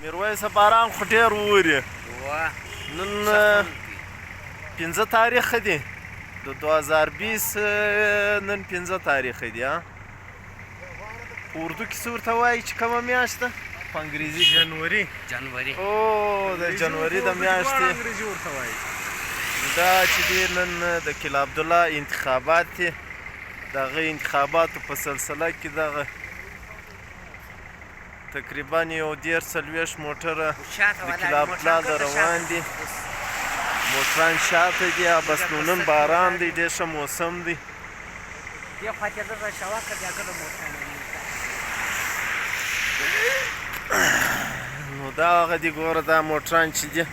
میرویسه باران خو ډېر اوري نن 15 تاریخ دی د 2020 نن 15 تاریخ دی په اردو کې څه ورته وایي چې کومه میاشت ده په انګریزي جنوري او د جنوري د میاشتې دا چې دی نن د کیل عبدالله انتخابات دي د هغه انتخاباتو په سلسله کې دغه تقریبا یو 40 موټره د کیل عبدالله د روان دي موټران شاته دي بس نو نن باران دی ډېر ښه موسم دی نو دا هغه دي ګوره دا موټران چې دي